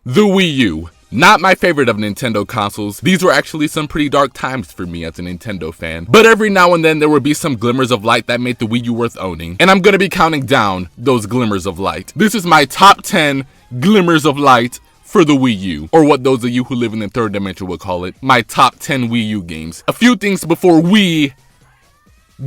The Wii U. Not my favorite of Nintendo consoles. These were actually some pretty dark times for me as a Nintendo fan. But every now and then there would be some glimmers of light that made the Wii U worth owning. And I'm gonna be counting down those glimmers of light. This is my top 10 glimmers of light for the Wii U, or what those of you who live in the third dimension would call it, my top 10 Wii U games. A few things before we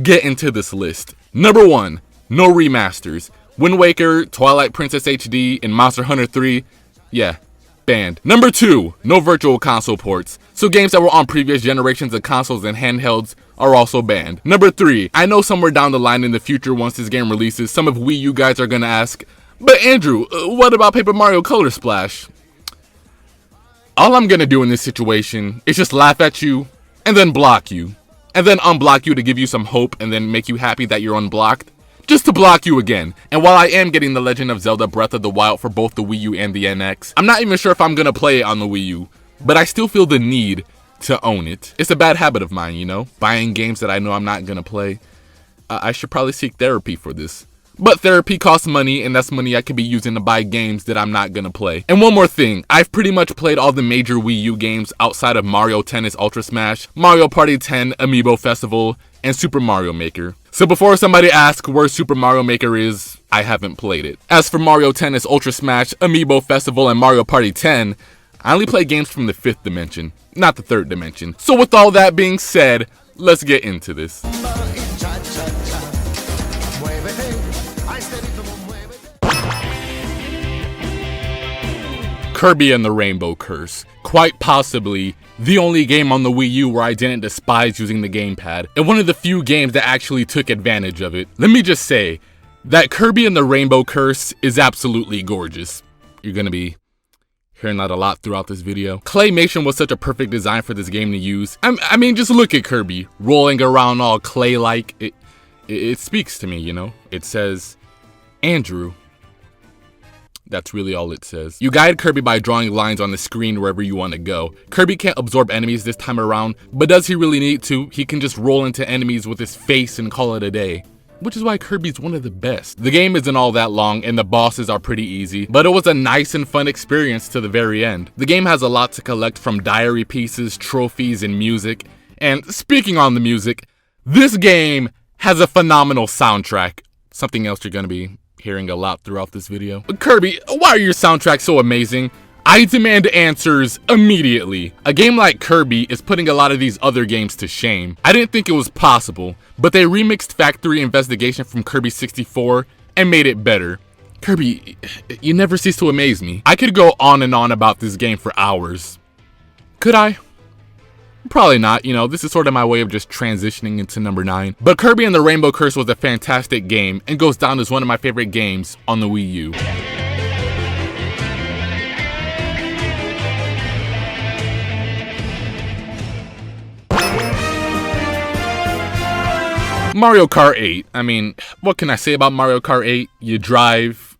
get into this list. Number 1, no remasters. Wind Waker, Twilight Princess HD, and Monster Hunter 3, yeah, banned. Number 2, no virtual console ports. So games that were on previous generations of consoles and handhelds are also banned. Number 3, I know somewhere down the line in the future once this game releases, some of Wii U guys are gonna ask, but Andrew, what about Paper Mario Color Splash? All I'm gonna do in this situation is just laugh at you, and then block you, and then unblock you to give you some hope, and then make you happy that you're unblocked, just to block you again. And while I am getting The Legend of Zelda Breath of the Wild for both the Wii U and the NX, I'm not even sure if I'm gonna play it on the Wii U, but I still feel the need to own it. It's a bad habit of mine, you know, buying games that I know I'm not gonna play. I should probably seek therapy for this. But therapy costs money, and that's money I could be using to buy games that I'm not gonna play. And one more thing, I've pretty much played all the major Wii U games outside of Mario Tennis Ultra Smash, Mario Party 10, Amiibo Festival, and Super Mario Maker. So before somebody asks where Super Mario Maker is, I haven't played it. As for Mario Tennis Ultra Smash, Amiibo Festival, and Mario Party 10, I only play games from the 5th dimension, not the 3rd dimension. So with all that being said, let's get into this. Kirby and the Rainbow Curse. Quite possibly the only game on the Wii U where I didn't despise using the gamepad, and one of the few games that actually took advantage of it. Let me just say that Kirby and the Rainbow Curse is absolutely gorgeous. You're gonna be hearing that a lot throughout this video. Claymation was such a perfect design for this game to use. I mean, just look at Kirby rolling around all clay-like. It speaks to me, you know? It says, Andrew. That's really all it says. You guide Kirby by drawing lines on the screen wherever you want to go. Kirby can't absorb enemies this time around, but does he really need to? He can just roll into enemies with his face and call it a day. Which is why Kirby's one of the best. The game isn't all that long and the bosses are pretty easy, but it was a nice and fun experience to the very end. The game has a lot to collect from diary pieces, trophies, and music. And speaking on the music, this game has a phenomenal soundtrack. Something else you're gonna be hearing a lot throughout this video. Kirby, why are your soundtracks so amazing? I demand answers immediately. A game like Kirby is putting a lot of these other games to shame. I didn't think it was possible, but they remixed Factory Investigation from Kirby 64 and made it better. Kirby, you never cease to amaze me. I could go on and on about this game for hours. Could I? Probably not, you know, this is sort of my way of just transitioning into number 9. But Kirby and the Rainbow Curse was a fantastic game and goes down as one of my favorite games on the Wii U. Mario Kart 8. I mean, what can I say about Mario Kart 8? You drive,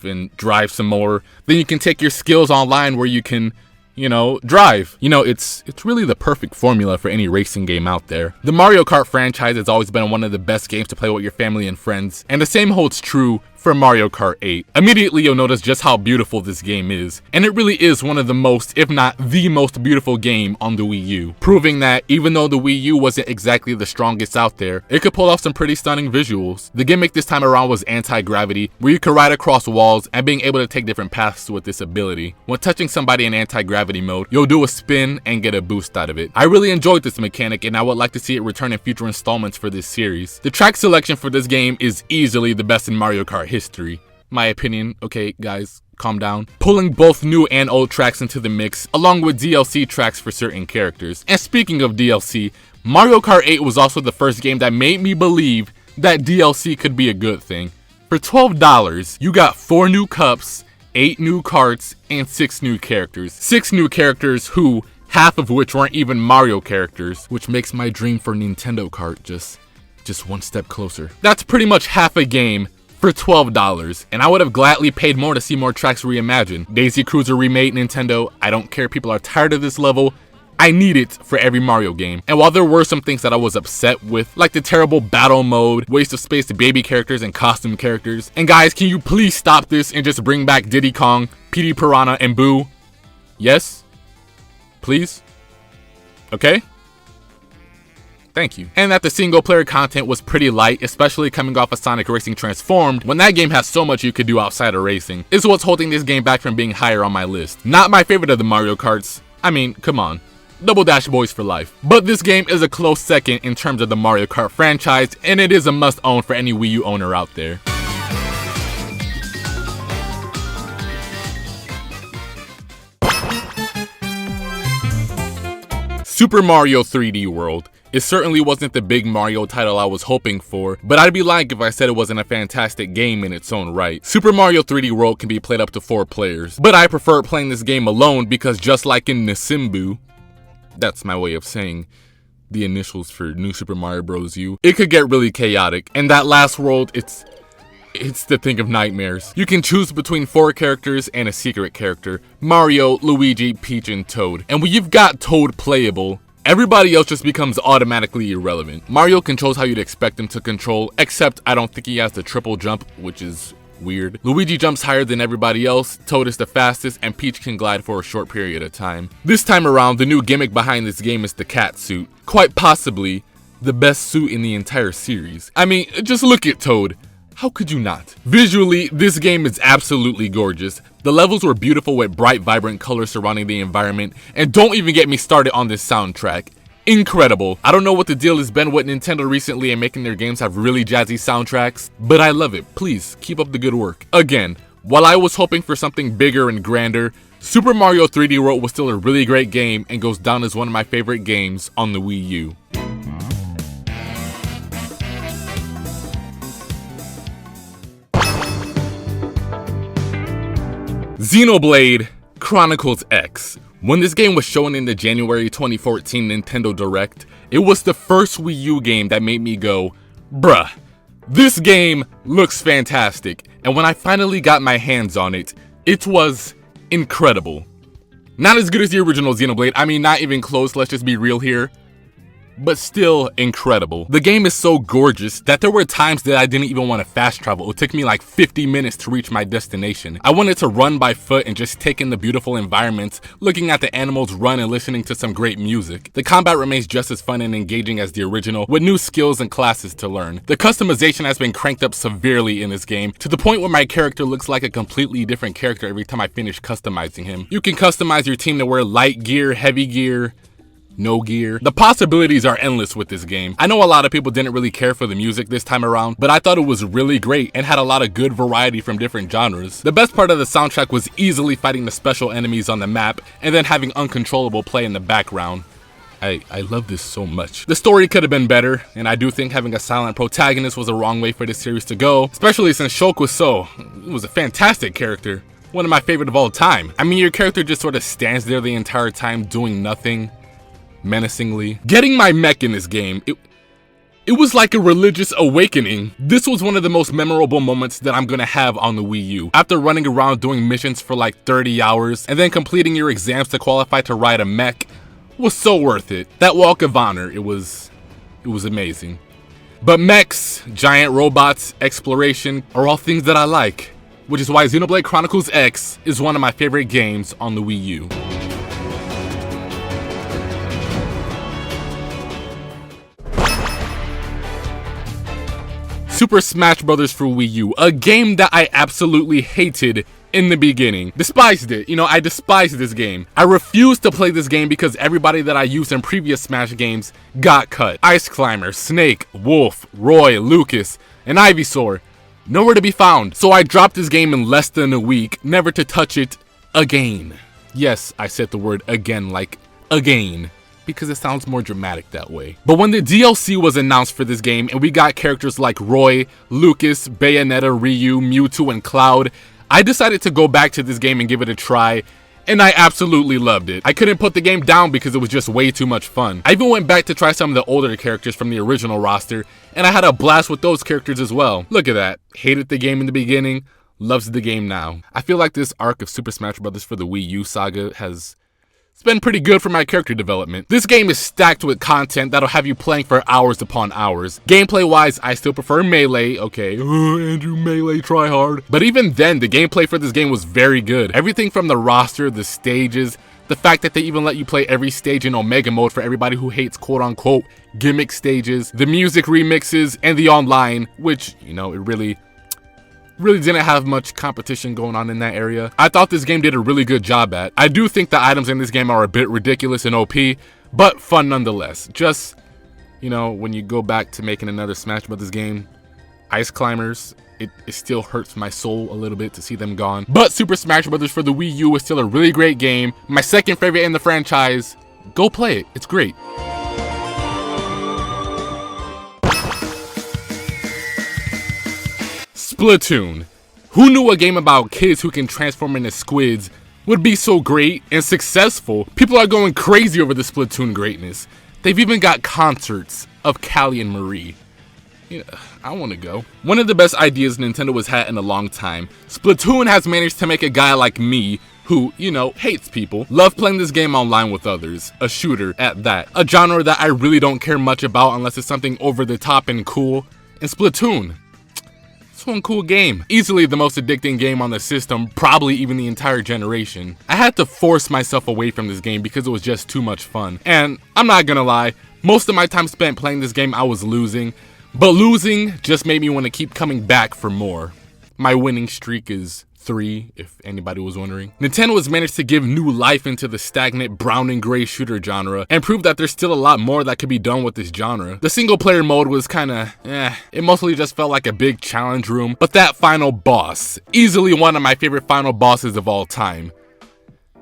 and drive some more. Then you can take your skills online where you can, you know, drive. You know, it's really the perfect formula for any racing game out there. The Mario Kart franchise has always been one of the best games to play with your family and friends, and the same holds true for Mario Kart 8. Immediately you'll notice just how beautiful this game is, and it really is one of the most, if not the most beautiful game on the Wii U, proving that even though the Wii U wasn't exactly the strongest out there, it could pull off some pretty stunning visuals. The gimmick this time around was anti-gravity, where you could ride across walls and being able to take different paths with this ability. When touching somebody in anti-gravity mode, you'll do a spin and get a boost out of it. I really enjoyed this mechanic, and I would like to see it return in future installments for this series. The track selection for this game is easily the best in Mario Kart history. My opinion, okay guys, calm down. Pulling both new and old tracks into the mix, along with DLC tracks for certain characters. And speaking of DLC, Mario Kart 8 was also the first game that made me believe that DLC could be a good thing. For $12, you got 4 new cups, 8 new karts, and 6 new characters. 6 new characters who, half of which weren't even Mario characters, which makes my dream for Nintendo Kart just one step closer. That's pretty much half a game for $12, and I would have gladly paid more to see more tracks reimagined. Daisy Cruiser remade Nintendo, I don't care, people are tired of this level, I need it for every Mario game. And while there were some things that I was upset with, like the terrible battle mode, waste of space to baby characters and costume characters, and guys, can you please stop this and just bring back Diddy Kong, Petey Piranha, and Boo? Yes? Please? Okay? Thank you. And that the single player content was pretty light, especially coming off of Sonic Racing Transformed, when that game has so much you could do outside of racing, is what's holding this game back from being higher on my list. Not my favorite of the Mario Karts. I mean, come on. Double Dash Boys for life. But this game is a close second in terms of the Mario Kart franchise, and it is a must own for any Wii U owner out there. Super Mario 3D World. It certainly wasn't the big Mario title I was hoping for, but I'd be lying if I said it wasn't a fantastic game in its own right. Super Mario 3D World can be played up to 4 players, but I prefer playing this game alone because just like in Nisimbu, that's my way of saying the initials for New Super Mario Bros. U, it could get really chaotic, and that last world, it's the thing of nightmares. You can choose between 4 characters and a secret character: Mario, Luigi, Peach, and Toad. And when you've got Toad playable, everybody else just becomes automatically irrelevant. Mario controls how you'd expect him to control, except I don't think he has the triple jump, which is weird. Luigi jumps higher than everybody else, Toad is the fastest, and Peach can glide for a short period of time. This time around, the new gimmick behind this game is the cat suit. Quite possibly the best suit in the entire series. I mean, just look at Toad. How could you not? Visually, this game is absolutely gorgeous. The levels were beautiful with bright, vibrant colors surrounding the environment, and don't even get me started on this soundtrack. Incredible. I don't know what the deal has been with Nintendo recently and making their games have really jazzy soundtracks, but I love it. Please, keep up the good work. Again, while I was hoping for something bigger and grander, Super Mario 3D World was still a really great game and goes down as one of my favorite games on the Wii U. Xenoblade Chronicles X. When this game was shown in the January 2014 Nintendo Direct, it was the first Wii U game that made me go, bruh, this game looks fantastic. And when I finally got my hands on it, it was incredible. Not as good as the original Xenoblade, I mean not even close, let's just be real here, but still incredible. The game is so gorgeous that there were times that I didn't even want to fast travel. It took me like 50 minutes to reach my destination. I wanted to run by foot and just take in the beautiful environments, looking at the animals run and listening to some great music. The combat remains just as fun and engaging as the original, with new skills and classes to learn. The customization has been cranked up severely in this game, to the point where my character looks like a completely different character every time I finish customizing him. You can customize your team to wear light gear, heavy gear, no gear. The possibilities are endless with this game. I know a lot of people didn't really care for the music this time around, but I thought it was really great and had a lot of good variety from different genres. The best part of the soundtrack was easily fighting the special enemies on the map and then having uncontrollable play in the background. I love this so much. The story could have been better, and I do think having a silent protagonist was the wrong way for this series to go, especially since Shulk was a fantastic character. One of my favorite of all time. I mean, your character just sort of stands there the entire time doing nothing, menacingly. Getting my mech in this game, it was like a religious awakening. This was one of the most memorable moments that I'm gonna have on the Wii U. After running around doing missions for like 30 hours and then completing your exams to qualify to ride a mech was so worth it. That Walk of Honor, it was amazing. But mechs, giant robots, exploration are all things that I like, which is why Xenoblade Chronicles X is one of my favorite games on the Wii U. Super Smash Bros. For Wii U, a game that I absolutely hated in the beginning. Despised it. I despised this game. I refused to play this game because everybody that I used in previous Smash games got cut. Ice Climber, Snake, Wolf, Roy, Lucas, and Ivysaur. Nowhere to be found. So I dropped this game in less than a week, never to touch it again. Yes, I said the word again, like again, because it sounds more dramatic that way. But when the DLC was announced for this game and we got characters like Roy, Lucas, Bayonetta, Ryu, Mewtwo, and Cloud, I decided to go back to this game and give it a try, and I absolutely loved it. I couldn't put the game down because it was just way too much fun. I even went back to try some of the older characters from the original roster, and I had a blast with those characters as well. Look at that. Hated the game in the beginning, loves the game now. I feel like this arc of Super Smash Bros. For the Wii U saga has It's been pretty good for my character development. This game is stacked with content that'll have you playing for hours upon hours. Gameplay wise, I still prefer Melee, okay, Andrew Melee try hard. But even then, the gameplay for this game was very good. Everything from the roster, the stages, the fact that they even let you play every stage in Omega mode for everybody who hates quote unquote gimmick stages, the music remixes, and the online, which, you know, it really didn't have much competition going on in that area. I thought this game did a really good job at. I do think the items in this game are a bit ridiculous and OP, but fun nonetheless. Just, you know, when you go back to making another Smash Brothers game, Ice Climbers, it still hurts my soul a little bit to see them gone. But Super Smash Brothers for the Wii U is still a really great game. My second favorite in the franchise. Go play it, it's great. Splatoon. Who knew a game about kids who can transform into squids would be so great and successful? People are going crazy over the Splatoon greatness. They've even got concerts of Callie and Marie. Yeah, I want to go. One of the best ideas Nintendo has had in a long time. Splatoon has managed to make a guy like me, who, you know, hates people, love playing this game online with others. A shooter at that. A genre that I really don't care much about unless it's something over the top and cool. And Splatoon. It's one cool game. Easily the most addicting game on the system, probably even the entire generation. I had to force myself away from this game because it was just too much fun. And I'm not gonna lie, most of my time spent playing this game I was losing, but losing just made me want to keep coming back for more. My winning streak is 3, if anybody was wondering. Nintendo has managed to give new life into the stagnant brown and gray shooter genre and prove that there's still a lot more that could be done with this genre. The single player mode was kinda it mostly just felt like a big challenge room, but that final boss, easily one of my favorite final bosses of all time.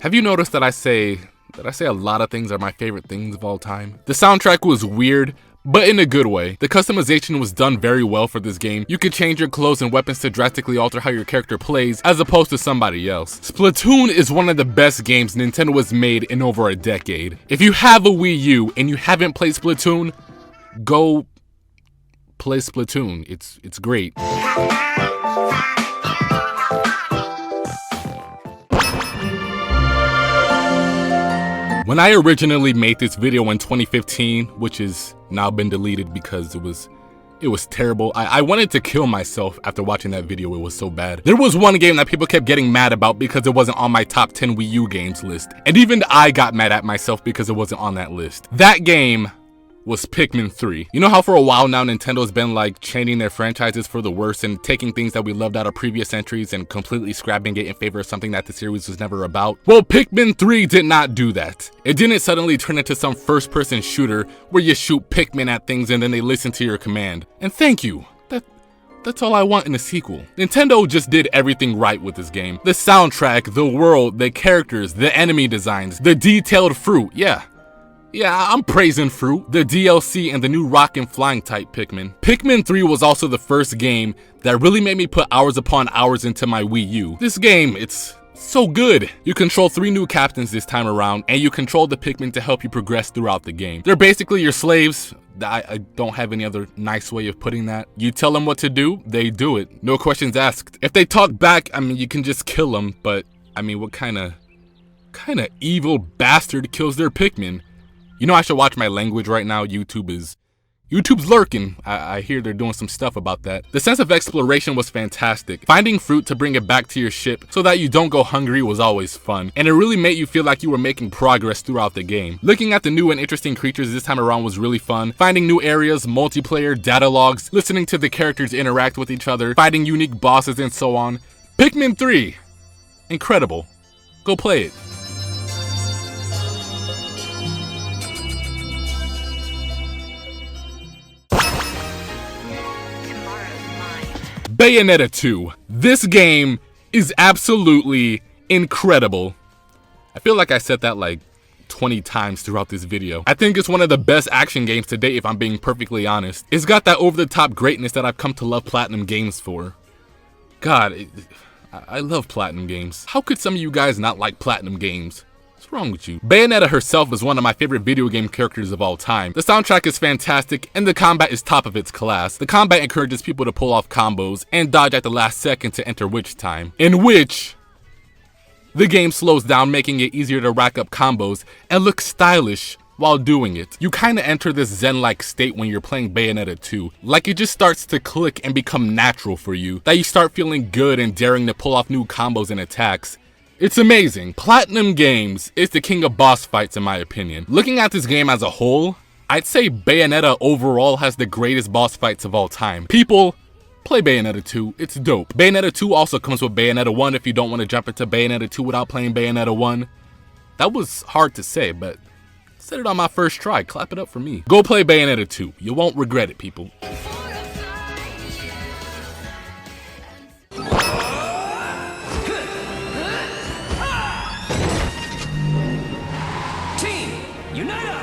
Have you noticed that I say a lot of things are my favorite things of all time? The soundtrack was weird, but in a good way. The customization was done very well for this game. You could change your clothes and weapons to drastically alter how your character plays, as opposed to somebody else. Splatoon is one of the best games Nintendo has made in over a decade. If you have a Wii U and you haven't played Splatoon, go play Splatoon. It's great. When I originally made this video in 2015, which has now been deleted because it was terrible. I wanted to kill myself after watching that video. It was so bad. There was one game that people kept getting mad about because it wasn't on my top 10 Wii U games list. And even I got mad at myself because it wasn't on that list. That game was Pikmin 3. You know how for a while now Nintendo's been like changing their franchises for the worse and taking things that we loved out of previous entries and completely scrapping it in favor of something that the series was never about? Well, Pikmin 3 did not do that. It didn't suddenly turn into some first-person shooter where you shoot Pikmin at things and then they listen to your command. And thank you. That's all I want in a sequel. Nintendo just did everything right with this game. The soundtrack, the world, the characters, the enemy designs, the detailed fruit, yeah, I'm praising fruit, the DLC, and the new rock and flying type Pikmin. Pikmin 3 was also the first game that really made me put hours upon hours into my Wii U. This game, it's so good. You control 3 new captains this time around, and you control the Pikmin to help you progress throughout the game. They're basically your slaves. I don't have any other nice way of putting that. You tell them what to do, they do it. No questions asked. If they talk back, I mean, you can just kill them, but I mean, what kind of evil bastard kills their Pikmin? You know, I should watch my language right now. YouTube's lurking. I hear they're doing some stuff about that. The sense of exploration was fantastic. Finding fruit to bring it back to your ship so that you don't go hungry was always fun. And it really made you feel like you were making progress throughout the game. Looking at the new and interesting creatures this time around was really fun. Finding new areas, multiplayer, data logs, listening to the characters interact with each other, fighting unique bosses and so on. Pikmin 3. Incredible. Go play it. Bayonetta 2. This game is absolutely incredible. I feel like I said that like 20 times throughout this video. I think it's one of the best action games to date, if I'm being perfectly honest. It's got that over-the-top greatness that I've come to love Platinum Games for. God, I love Platinum Games. How could some of you guys not like Platinum Games? What's wrong with you? Bayonetta herself is one of my favorite video game characters of all time. The soundtrack is fantastic, and the combat is top of its class. The combat encourages people to pull off combos and dodge at the last second to enter witch time. In which, The game slows down, making it easier to rack up combos and look stylish while doing it. You kinda enter this zen-like state when you're playing Bayonetta 2. Like, it just starts to click and become natural for you, that you start feeling good and daring to pull off new combos and attacks. It's amazing. Platinum Games is the king of boss fights in my opinion. Looking at this game as a whole, I'd say Bayonetta overall has the greatest boss fights of all time. People, play Bayonetta 2, it's dope. Bayonetta 2 also comes with Bayonetta 1 if you don't want to jump into Bayonetta 2 without playing Bayonetta 1. That was hard to say, but said it on my first try. Clap it up for me. Go play Bayonetta 2. You won't regret it, people. Team, unite up!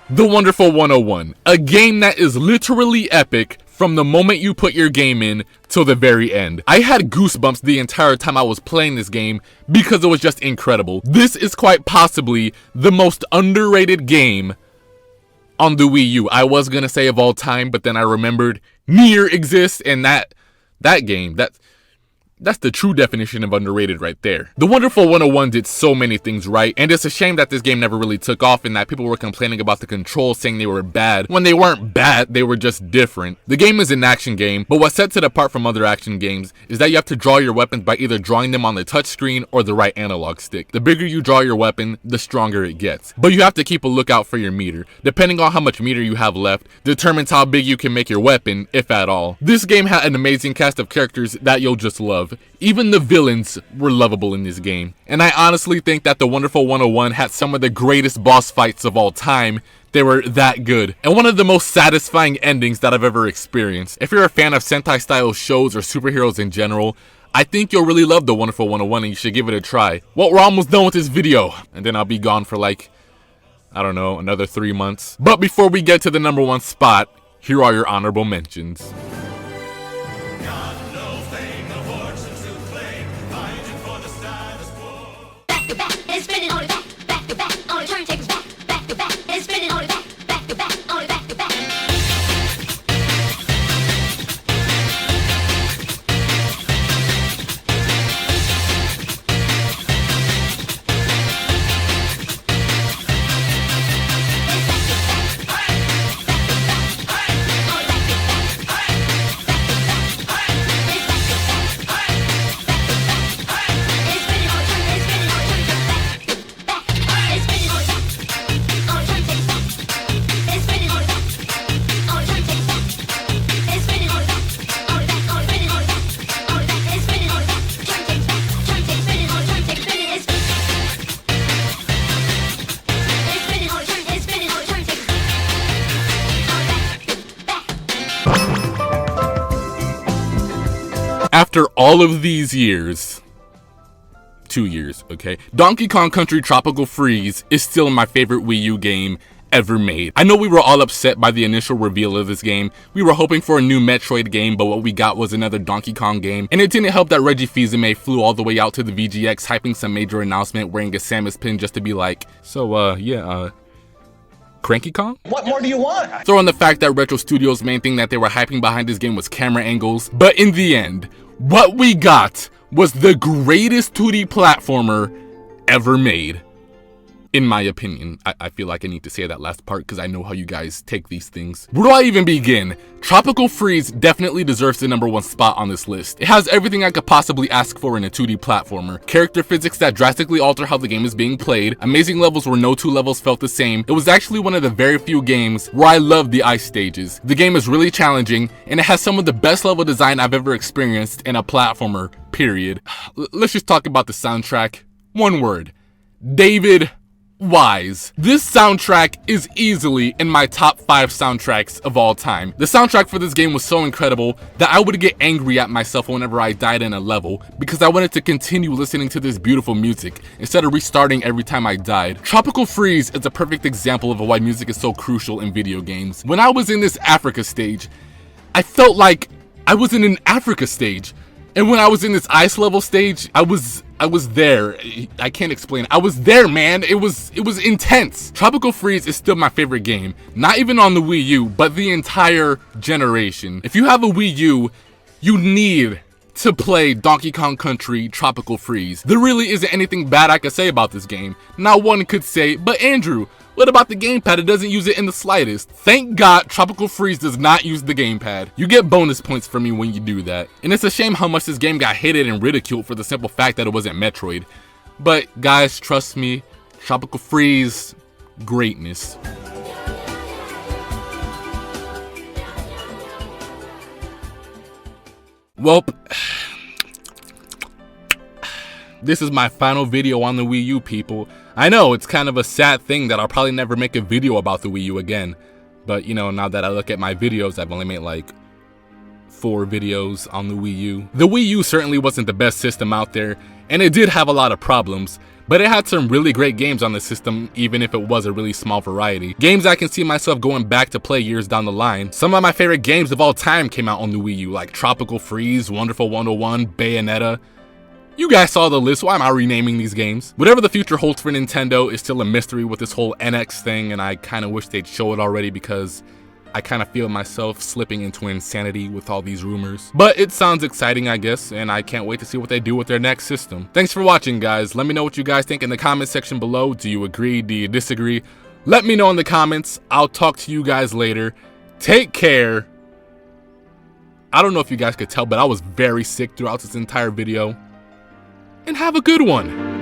The Wonderful 101, a game that is literally epic from the moment you put your game in till the very end. I had goosebumps the entire time I was playing this game because it was just incredible. This is quite possibly the most underrated game on the Wii U. I was gonna say of all time, but then I remembered Nier exists, and that game, that's the true definition of underrated right there. The Wonderful 101 did so many things right, and it's a shame that this game never really took off and that people were complaining about the controls, saying they were bad. When they weren't bad, they were just different. The game is an action game, but what sets it apart from other action games is that you have to draw your weapons by either drawing them on the touchscreen or the right analog stick. The bigger you draw your weapon, the stronger it gets. But you have to keep a lookout for your meter. Depending on how much meter you have left, determines how big you can make your weapon, if at all. This game had an amazing cast of characters that you'll just love. Even the villains were lovable in this game. And I honestly think that the Wonderful 101 had some of the greatest boss fights of all time. They were that good. And one of the most satisfying endings that I've ever experienced. If you're a fan of Sentai style shows or superheroes in general, I think you'll really love the Wonderful 101 and you should give it a try. Well, we're almost done with this video. And then I'll be gone for like, I don't know, another 3 months. But before we get to the #1 spot, here are your honorable mentions. After all of these years, 2 years, okay, Donkey Kong Country Tropical Freeze is still my favorite Wii U game ever made. I know we were all upset by the initial reveal of this game. We were hoping for a new Metroid game, but what we got was another Donkey Kong game. And it didn't help that Reggie Fils-Aimé flew all the way out to the VGX hyping some major announcement wearing a Samus pin just to be like, Cranky Kong? What more do you want? Throw in the fact that Retro Studios' main thing that they were hyping behind this game was camera angles. But in the end, what we got was the greatest 2D platformer ever made. In my opinion. I feel like I need to say that last part because I know how you guys take these things. Where do I even begin? Tropical Freeze definitely deserves the #1 spot on this list. It has everything I could possibly ask for in a 2D platformer. Character physics that drastically alter how the game is being played. Amazing levels where no two levels felt the same. It was actually one of the very few games where I loved the ice stages. The game is really challenging and it has some of the best level design I've ever experienced in a platformer, period. Let's just talk about the soundtrack. One word. David Wise. This soundtrack is easily in my top 5 soundtracks of all time. The soundtrack for this game was so incredible that I would get angry at myself whenever I died in a level because I wanted to continue listening to this beautiful music instead of restarting every time I died. Tropical Freeze is a perfect example of why music is so crucial in video games. When I was in this Africa stage, I felt like I was in an Africa stage. And when I was in this ice level stage, I was there. I can't explain. I was there, man. It was intense. Tropical Freeze is still my favorite game. Not even on the Wii U, but the entire generation. If you have a Wii U, you need to play Donkey Kong Country Tropical Freeze. There really isn't anything bad I could say about this game. Now one could say, but Andrew, what about the gamepad? It doesn't use it in the slightest. Thank God Tropical Freeze does not use the gamepad. You get bonus points from me when you do that. And it's a shame how much this game got hated and ridiculed for the simple fact that it wasn't Metroid. But guys, trust me, Tropical Freeze, greatness. Welp, this is my final video on the Wii U, people. I know, it's kind of a sad thing that I'll probably never make a video about the Wii U again. But, you know, now that I look at my videos, I've only made like 4 videos on the Wii U. The Wii U certainly wasn't the best system out there, and it did have a lot of problems. But it had some really great games on the system, even if it was a really small variety. Games I can see myself going back to play years down the line. Some of my favorite games of all time came out on the Wii U, like Tropical Freeze, Wonderful 101, Bayonetta. You guys saw the list, why am I renaming these games? Whatever the future holds for Nintendo is still a mystery with this whole NX thing, and I kind of wish they'd show it already because I kind of feel myself slipping into insanity with all these rumors. But it sounds exciting, I guess, and I can't wait to see what they do with their next system. Thanks for watching, guys. Let me know what you guys think in the comment section below. Do you agree? Do you disagree? Let me know in the comments. I'll talk to you guys later. Take care. I don't know if you guys could tell, but I was very sick throughout this entire video. And have a good one.